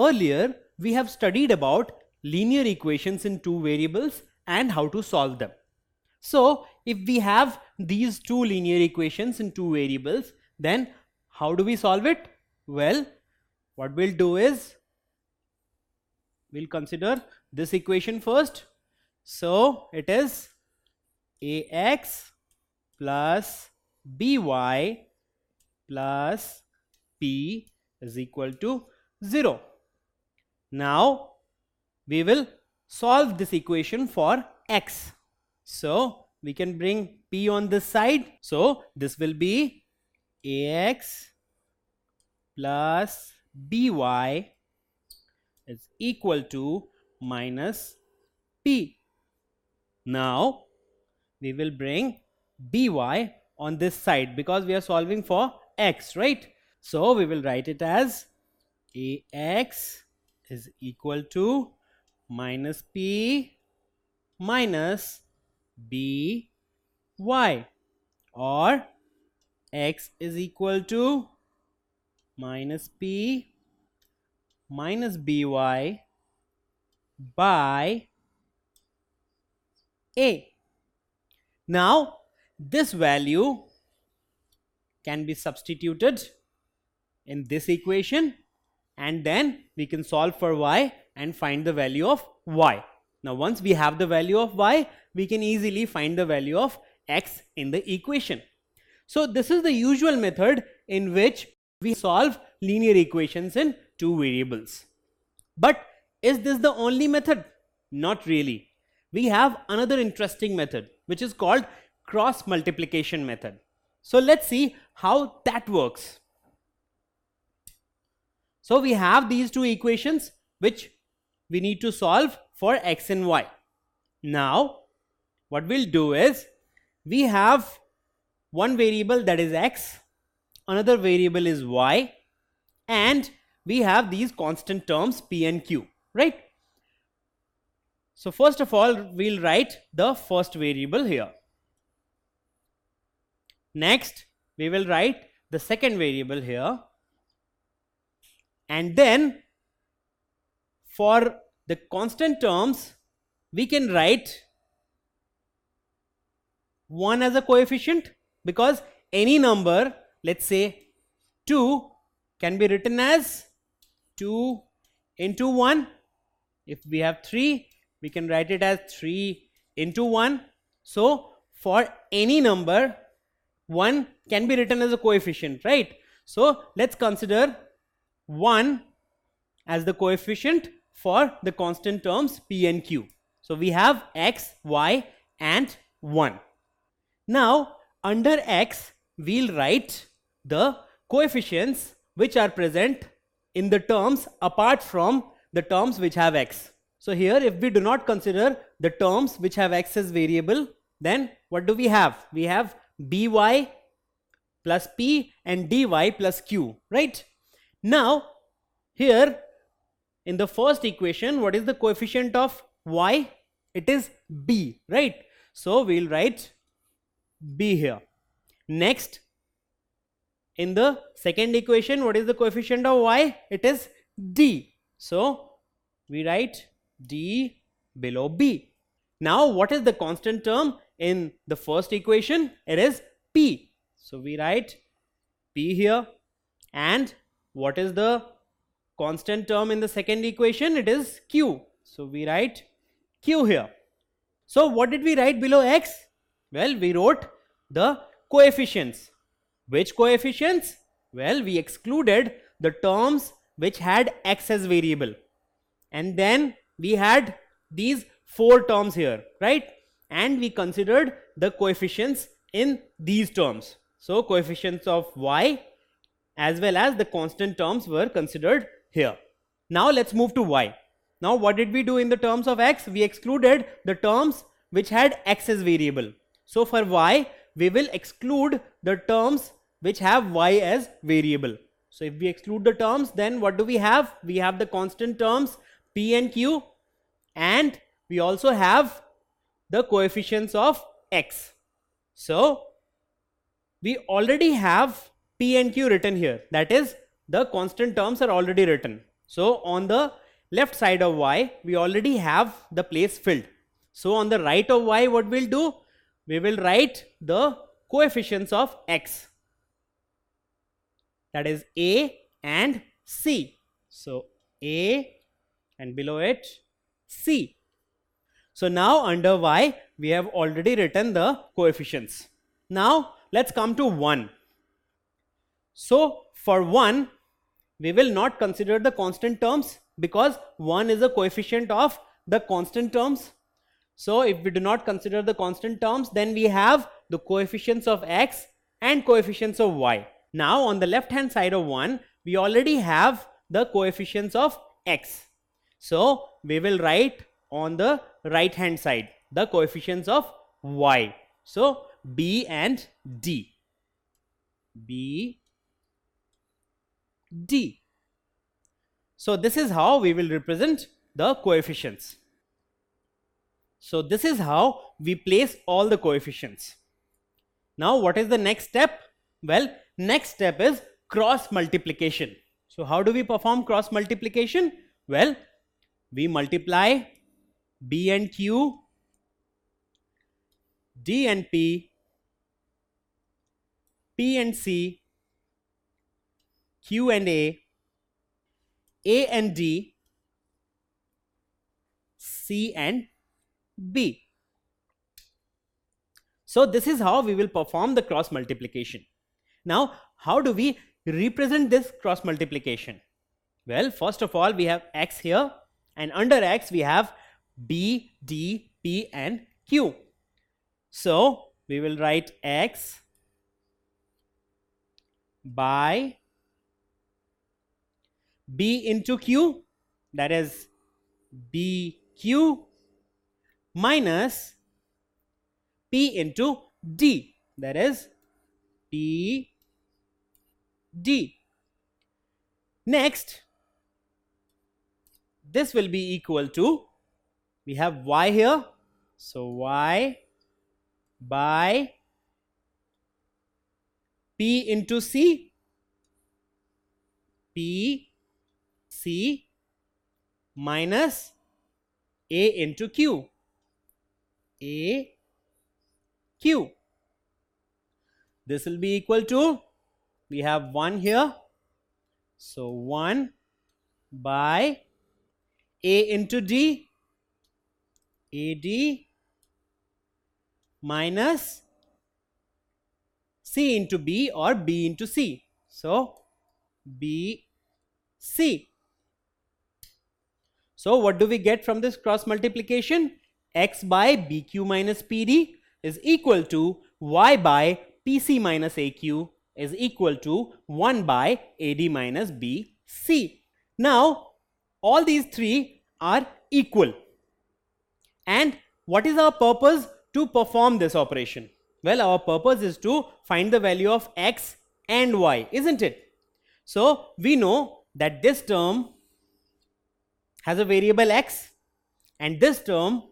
earlier we have studied about linear equations in two variables and how to solve them. So if we have these two linear equations in two variables, then how do we solve it? Well, what we'll do is we'll consider this equation first. So it is ax plus by plus p is equal to 0. Now we will solve this equation for x. So we can bring p on this side. So this will be ax plus by is equal to minus p. Now we will bring by on this side because we are solving for x, right? So we will write it as ax is equal to minus p minus by, or x is equal to minus p minus by by a. Now this value can be substituted in this equation, and then we can solve for y and find the value of y. Now once we have the value of y, we can easily find the value of x in the equation. So this is the usual method in which we solve linear equations in two variables. But is this the only method? Not really. We have another interesting method which is called cross multiplication method. So let's see how that works. So we have these two equations which we need to solve for x and y. Now what we'll do is we have one variable that is x, another variable is y, and we have these constant terms p and q, right? So first of all, we'll write the first variable here. Next, we will write the second variable here. And then for the constant terms, we can write 1 as a coefficient, because any number, let's say 2, can be written as 2 into 1. If we have 3, we can write it as 3 into 1. So for any number, 1 can be written as a coefficient, right? So let's consider 1 as the coefficient for the constant terms p and q. So we have x, y and 1. Now under x, we'll write the coefficients which are present in the terms apart from the terms which have x. So here, if we do not consider the terms which have x as variable, then what do we have? We have by plus p and dy plus q, right? Now here in the first equation, what is the coefficient of y? It is b, right? So we'll write b here. Next, in the second equation, what is the coefficient of y? It is d. So we write d below b. Now what is the constant term in the first equation? It is p. So we write p here. And what is the constant term in the second equation? It is q. So we write q here. So what did we write below x? Well, we wrote the coefficients. Which coefficients? Well, we excluded the terms which had x as variable. And then we had these 4 terms here, right? And we considered the coefficients in these terms. So coefficients of y as well as the constant terms were considered here. Now let's move to y. Now what did we do in the terms of x? We excluded the terms which had x as variable. So for y, we will exclude the terms which have y as variable. So if we exclude the terms, then what do we have? We have the constant terms p and q, and we also have the coefficients of x. So we already have p and q written here. That is, the constant terms are already written. So on the left side of y, we already have the place filled. So on the right of y, what we'll do? We will write the coefficients of x. That is a and c. So a and below it c. So now under y, we have already written the coefficients. Now let's come to 1. So for 1, we will not consider the constant terms because 1 is a coefficient of the constant terms. So if we do not consider the constant terms, then we have the coefficients of x and coefficients of y. Now on the left hand side of 1, we already have the coefficients of x. So we will write on the right hand side the coefficients of y. So b and d. b, d. So this is how we will represent the coefficients. So this is how we place all the coefficients. Now what is the next step? Well, next step is cross multiplication. So how do we perform cross multiplication? Well, we multiply b and q, d and p, p and c, q and a and d, c and b. So this is how we will perform the cross multiplication. Now, how do we represent this cross multiplication? Well, first of all, we have x here, and under x we have b, d, p and q. So we will write x by b into q, that is bq, minus p into d, that is p d. Next, this will be equal to, we have y here, so y by p into c, p c, minus a into q, a q. This will be equal to, we have 1 here, so 1 by a into d, ad, minus c into b or b into c, so b c. So what do we get from this cross multiplication? X by bq minus pd is equal to y by pc minus aq is equal to 1 by ad minus bc. Now all these three are equal. And what is our purpose to perform this operation? Well, our purpose is to find the value of x and y, isn't it? So we know that this term has a variable x and this term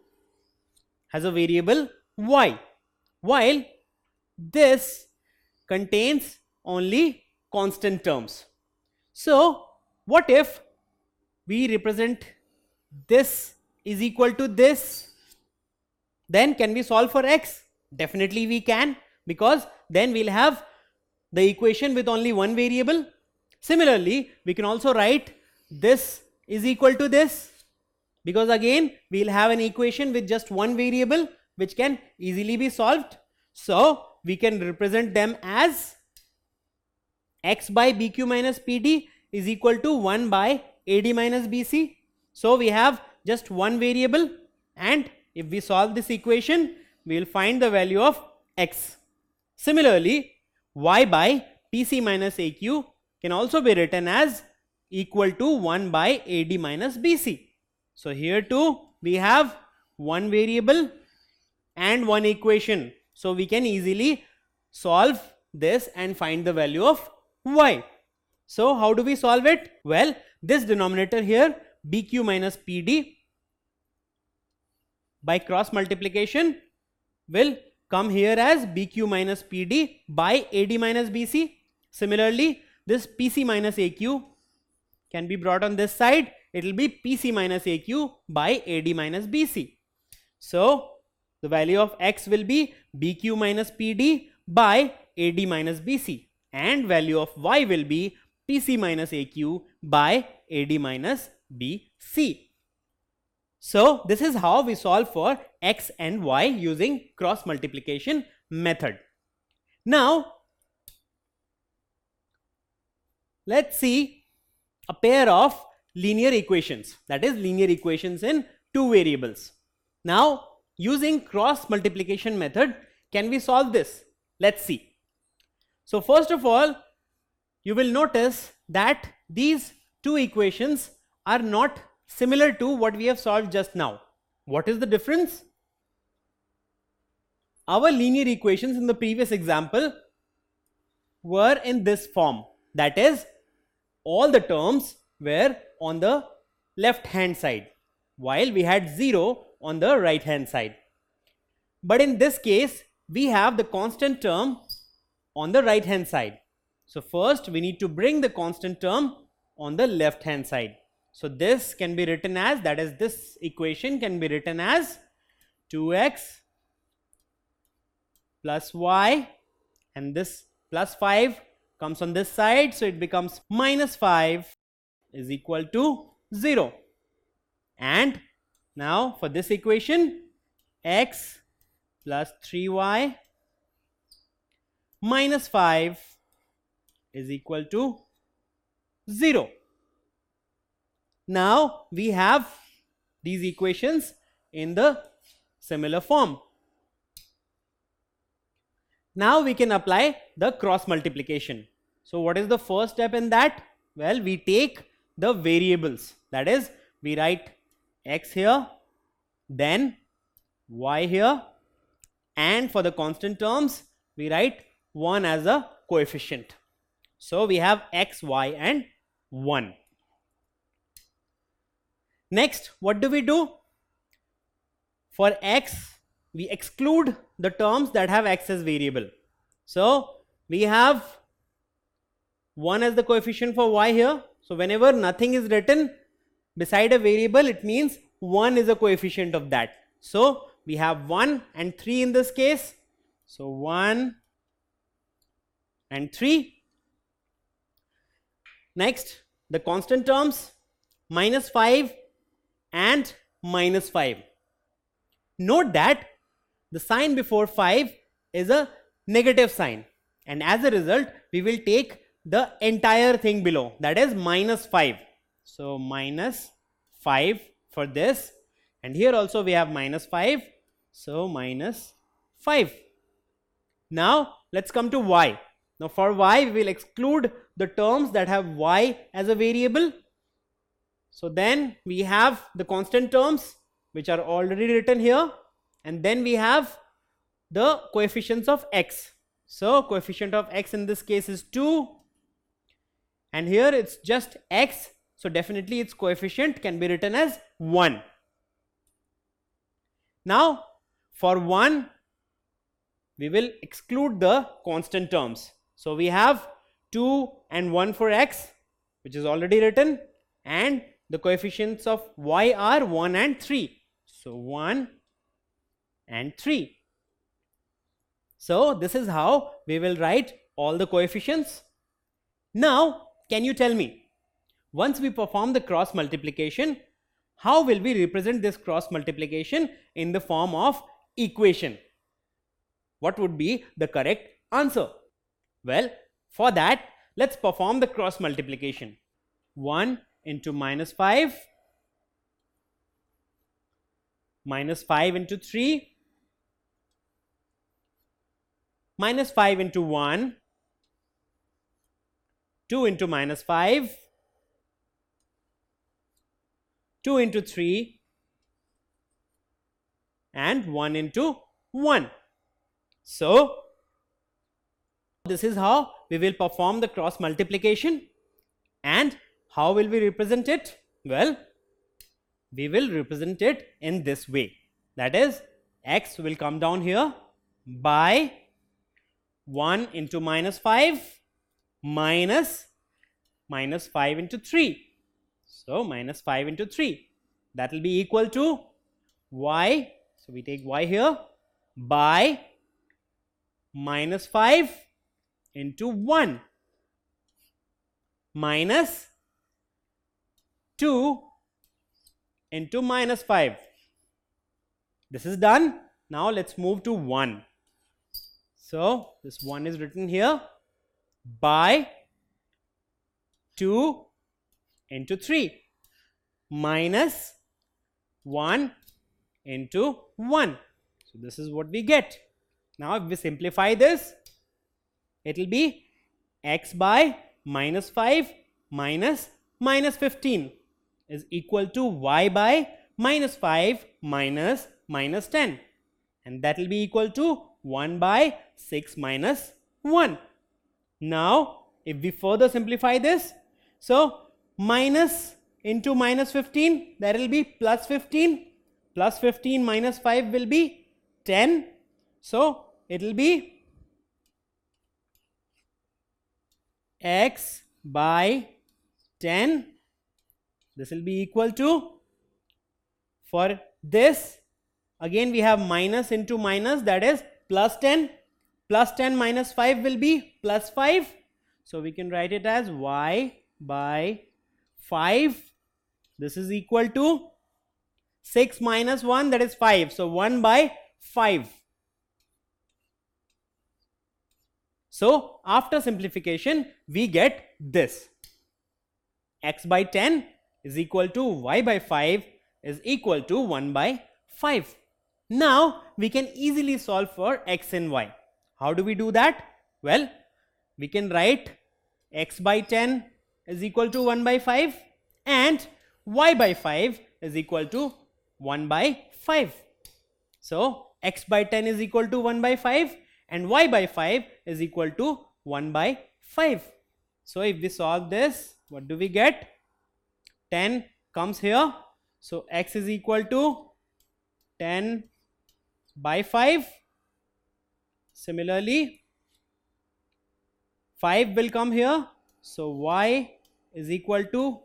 has a variable y, while this contains only constant terms. So what if we represent this is equal to this? Then can we solve for x? Definitely we can, because then we'll have the equation with only one variable. Similarly, we can also write this is equal to this, because again we'll have an equation with just one variable which can easily be solved. So we can represent them as x by bq minus pd is equal to 1 by ad minus bc. So we have just one variable, and if we solve this equation, we will find the value of x. Similarly, y by pc minus aq can also be written as equal to 1 by ad minus bc. So here too we have one variable and one equation. So we can easily solve this and find the value of y. So how do we solve it? Well, this denominator here, bq minus pd, by cross multiplication will come here as bq minus pd by ad minus bc. Similarly, this pc minus aq can be brought on this side. It will be PC minus AQ by AD minus BC. So the value of X will be BQ minus PD by AD minus BC, and value of Y will be PC minus AQ by AD minus BC. So this is how we solve for X and Y using cross multiplication method. Now let's see a pair of linear equations, that is linear equations in two variables. Now using cross multiplication method, can we solve this? Let's see. So first of all, you will notice that these two equations are not similar to what we have solved just now. What is the difference? Our linear equations in the previous example were in this form, that is, all the terms were on the left hand side, while we had 0 on the right hand side. But in this case, we have the constant term on the right hand side. So first we need to bring the constant term on the left hand side. So this can be written as, that is, this equation can be written as 2x plus y, and this plus 5 comes on this side, so it becomes minus 5 is equal to 0. And now for this equation, x plus 3y minus 5 is equal to 0. Now we have these equations in the similar form. Now we can apply the cross multiplication. So what is the first step in that? Well, we take the variables, that is, we write x here, then y here, and for the constant terms we write 1 as a coefficient. So we have x, y and 1. Next, what do we do? For x, we exclude the terms that have x as variable. So we have 1 as the coefficient for y here. So whenever nothing is written beside a variable, it means 1 is a coefficient of that. So we have 1 and 3 in this case. So 1 and 3. Next, the constant terms, minus 5 and minus 5. Note that the sign before 5 is a negative sign, and as a result we will take the entire thing below, that is minus 5. So minus 5 for this, and here also we have minus 5, so minus 5. Now let's come to y. Now for y we will exclude the terms that have y as a variable. So then we have the constant terms which are already written here, and then we have the coefficients of x. So coefficient of x in this case is 2, and here it's just x, so definitely its coefficient can be written as 1. Now for 1 we will exclude the constant terms. So we have 2 and 1 for x, which is already written, and the coefficients of y are 1 and 3. So 1 and 3. So this is how we will write all the coefficients. Now can you tell me, once we perform the cross multiplication, how will we represent this cross multiplication in the form of equation? What would be the correct answer? Well, for that, let's perform the cross multiplication. 1 into minus 5, minus 5 into 3, minus 5 into 1, 2 into minus 5, 2 into 3, and 1 into 1. So this is how we will perform the cross multiplication. And how will we represent it? Well, we will represent it in this way. That is, x will come down here by 1 into minus 5 minus minus 5 into 3. So minus 5 into 3. That will be equal to y. So we take y here by minus 5 into 1 minus 2 into minus 5. This is done. Now let's move to 1. So this 1 is written here by 2 into 3 minus 1 into 1. So this is what we get. Now if we simplify this, it will be x by minus 5 minus minus 15 is equal to y by minus 5 minus minus 10, and that will be equal to 1 by 6 minus 1. Now if we further simplify this, so minus into minus 15, that will be plus 15, plus 15 minus 5 will be 10. So it will be x by 10. This will be equal to, for this again we have minus into minus, that is plus 10. Plus 10 minus 5 will be plus 5. So we can write it as y by 5. This is equal to 6 minus 1, that is 5. So 1 by 5. So after simplification we get this. X by 10 is equal to y by 5 is equal to 1 by 5. Now we can easily solve for x and y. How do we do that? Well, we can write x by 10 is equal to 1 by 5 and y by 5 is equal to 1 by 5. So x by 10 is equal to 1 by 5 and y by 5 is equal to 1 by 5. So if we solve this, what do we get? 10 comes here. So x is equal to 10 by 5. Similarly, 5 will come here. So y is equal to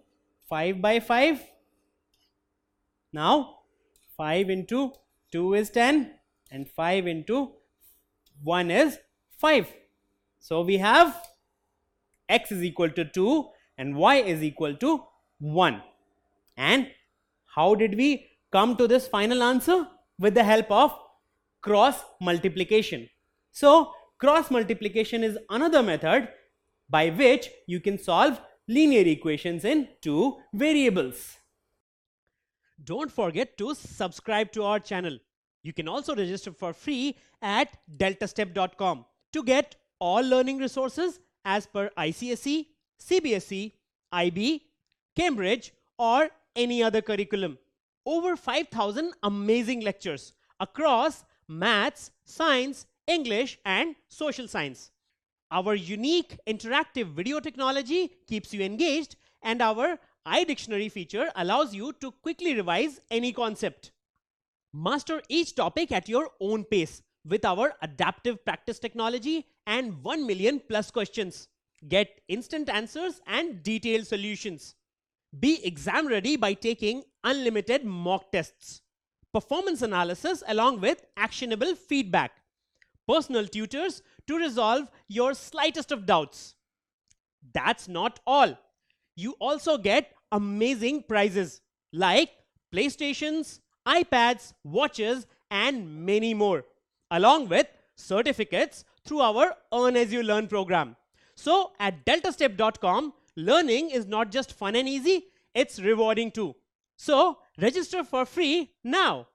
5 by 5. Now 5 into 2 is 10 and 5 into 1 is 5. So we have x is equal to 2 and y is equal to 1. And how did we come to this final answer? With the help of cross multiplication. So cross multiplication is another method by which you can solve linear equations in two variables. Don't forget to subscribe to our channel. You can also register for free at deltastep.com to get all learning resources as per ICSE, CBSE, IB, Cambridge or any other curriculum. Over 5,000 amazing lectures across maths, science, English and social science. Our unique interactive video technology keeps you engaged, and our iDictionary feature allows you to quickly revise any concept. Master each topic at your own pace with our adaptive practice technology and 1 million plus questions. Get instant answers and detailed solutions. Be exam ready by taking unlimited mock tests, performance analysis along with actionable feedback, personal tutors to resolve your slightest of doubts. That's not all. You also get amazing prizes like PlayStations, iPads, watches and many more, along with certificates through our Earn As You Learn program. So at deltastep.com, learning is not just fun and easy, it's rewarding too. So register for free now.